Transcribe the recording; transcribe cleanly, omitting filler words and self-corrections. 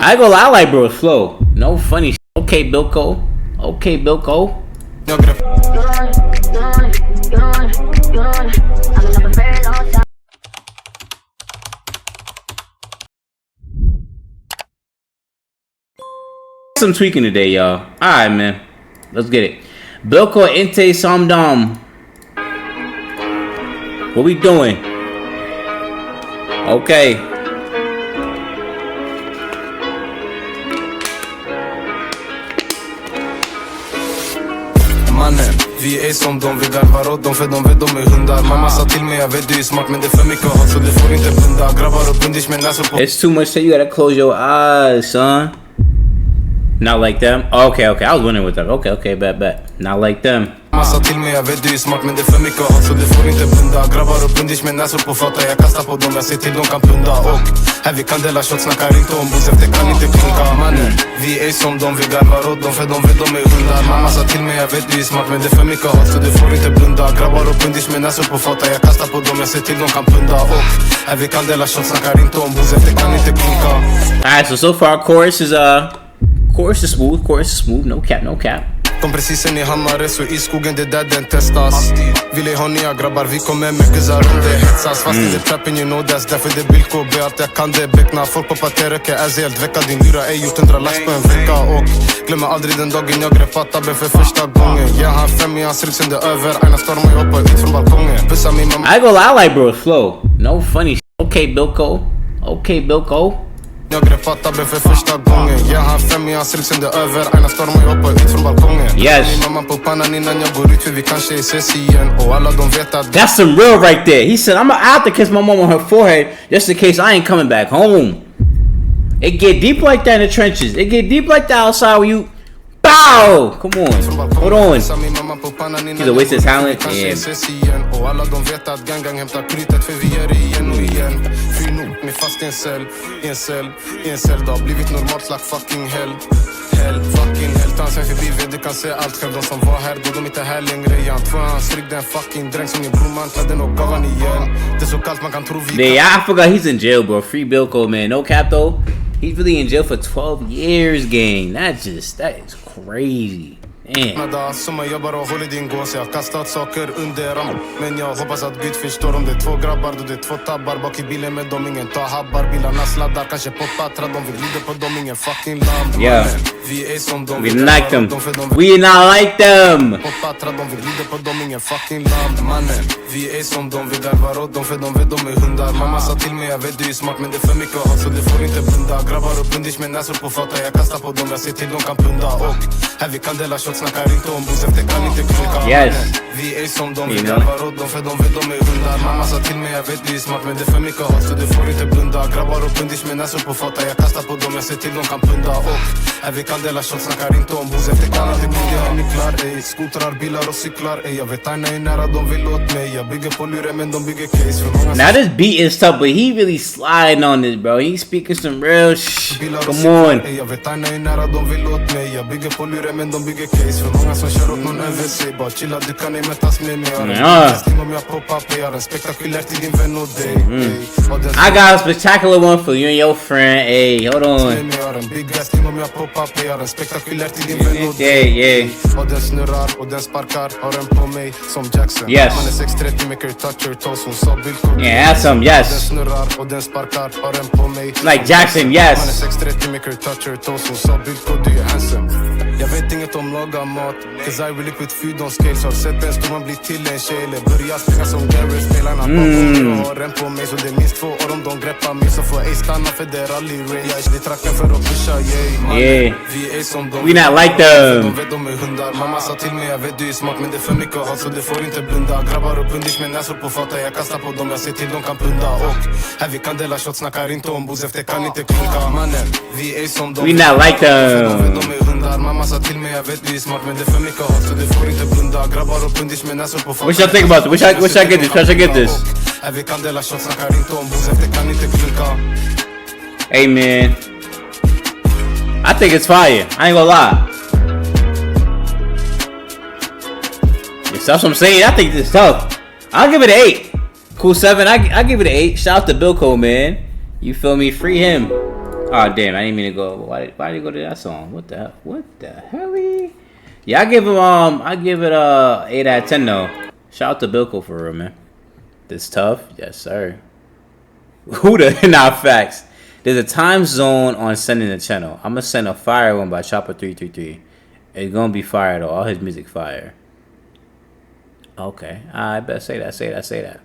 I go lie, like bro's flow. No funny shit. Okay, Bilkow. Okay, Bilkow. Some tweaking today, y'all. Alright, man. Let's get it. Bilkow, Inte Som. What we doing? Okay. Mannen, vi är som de, vi garvar åt dem för de vet de är hundar. Mamma sa till mig, jag vet du är smart men det är för mycket hat så du får inte blunda. Grabbar och bundish med näsor på. It's too much, so you gotta close your eyes, son. Not like them. Okay, okay. I was wondering with them. Okay, bet. Not like them. Massa till mig, jag vet du är smart men det är för mycket hat så du får inte blunda. Grabbar och bundish med näsor på fata, jag kastar på dem, jag ser till de kan plunda. Och här vi kan dela shot, snackar inte om booze, efter kan inte klunka. Mannen, vi är som de, vi garvar åt dem för de vet de är hundar. Mamma sa till mig, jag vet du är smart men det är för mycket hat så du får inte blunda. Grabbar och bundish med näsor på fata, jag kastar på dem, jag ser till de kan plunda. Och här vi kan dela shot, snackar inte om booze, efter kan inte klunka. Alright, so far chorus is smooth, no cap. Kom precis in i Hammare så i skogen det där den testas. Vill ha nya grabbar, vi kommer med guzzar om det hetsas. Fast i det trappen you know that's därför det Bilkow be att jag kan det beckna. Folk på pateröke är helt vecka, din lyra är gjort 100 lax på en vecka. Och glömmer aldrig den dagen jag greppat tabben för första gången. Jag har 5 i hans rygg sen det över, aina stormar jag hoppar ut från balkongen. Bussa min mamma. I go lie like bro's flow. No funny shit. Okay, Bilkow. Jag greppat tabben för första gången. Jag har 5 i hans rygg sen det över, aina stormar jag hoppar ut från balkongen. Yes. Min mamma på pannan innan jag går ut för vi kanske ses igen. Och alla de vet att that's some real right there. He said, I'ma have to kiss my mom on her forehead just in case I ain't coming back home. It get deep like that in the trenches. It get deep like that outside where you bow. Come on. Hold on. He's a waste of talent. Yeah. Och alla de vet att gang hämtar krytet för vi är igen och igen. Fri nog, med fast i en cell. Det har blivit normalt like fucking hell. Fucking hell, tansen förbi, du kan se allt själv. De som var här, då de inte här längre. Jag två hans rygg, den fucking dräng som min bror mantlade och gav han igen. Det är så kallt man kan tro vi. Yeah, I forgot he's in jail, bro. Free Bilkow, man. No cap though. He's really in jail for 12 years, gang. That is crazy. Man. Som jag bara håller din gås. Jag har kastat saker under ram. Men jag hoppas att Gud förstår om det är 2 grabbar. Då det är 2 tabbar bak i bilen med dem. Ingen tar habbar. Bilarna sladdar kanske på patra. De vill lida på dem. Ingen fucking lamp. Yeah. Vi är som de. We like them. We not like them. På patra. De vill lida på dem. Ingen fucking lamp. Mannen. Vi är som de. Vi garvar åt dem för de vet de är hundar. Mamma sa till mig jag vet du är smart men det är för mycket hat så du får inte blunda. Grabbar och bundish med näsor på fata. Jag kastar på dem. Jag ser till de kan plunda. Och här vi kan dela shot. Snackar inte om booze, efter kan inte klunka. Yes. Vi är som de, vi garvar åt dem för de vet de är hundar. Mamma sa till mig jag vet du är smart men det är för mycket hat så du får inte blunda. Grabbar och bundish med näsor på fata. Jag kastar på dem, jag ser till de kan plunda. Och här vi kan dela shot, snackar inte om booze, efter kan inte klunka. Jag är nycklar, ey, skotrar, bilar och cyklar, ey. Jag vet aina är nära, de vill åt mig. Jag bygger på luren men de bygger case för många. Now this beat is tough but he really sliding on this, bro. He's speaking some real Come on. Jag vet aina är nära, de vill åt mig. Jag bygger på luren men de bygger case för många som kör åt någon över sig. Bara chilla, du kan ej mättas med mig. Om jag poppar på, jag har en spektakulär till din vän och dig. I got a spectacular one for you and your friend. Hey, hold on. Om jag poppar på, jag har en spektakulär till din vän och dig. Yeah. Och den snurrar och den sparkar. Har den på mig som Jackson. Yes. Man är 630, make her touch her toes. Hon sa Bilkow. Yeah, that's some, yes. Den snurrar och den sparkar. Har den på mig like Jackson, yes. Man är 630, make her touch her toes. Hon sa Bilkow, du är handsome. Jag vet inget om laga mat. Cause I really put food on scales. Har sett en stor man bli till en tjej. Eller börja springa som Garrett. Spelarna och har en på mig. Så det är minst 2 år om de greppar mig. Så får ej stanna för det är rally race. Det är tracken för att pusha, yeah. Vi är som de. We not like them. De vet de är hundar. Mamma sa till mig jag vet du är smart men det är för mycket hat så du får inte blunda. Grabbar och bundish med näsor på fata. Jag kastar på dem, jag ser till de kan plunda. Och här vi kan dela shot, snackar inte om booze, efter kan inte klunka. Mannen, vi är som de. We not like them. De är hundar. Mamma sa till mig jag vet du är smart men det är för mycket hat så du får inte blunda. Grabbar och bundish med näsor på fata. What y'all think about it? Wish I get this? Här vi kan dela shot, snackar inte om booze, efter kan inte klunka. Hey man, I think it's fire. I ain't gonna lie. Yes, that's what I'm saying. I think it's tough. I'll give it an 8. Cool 7. I give it an 8. Shout out to Bilkow, man. You feel me? Free him. Oh damn, I didn't mean to go. Why did you go to that song? What the hell? Yeah, I give it a 8 out of 10 though. Shout out to Bilkow for real, man. This tough, yes sir. Who the not facts? There's a time zone on sending the channel. I'm gonna send a fire one by Chopper333. It's gonna be fire though. All his music fire. Okay, I better say that.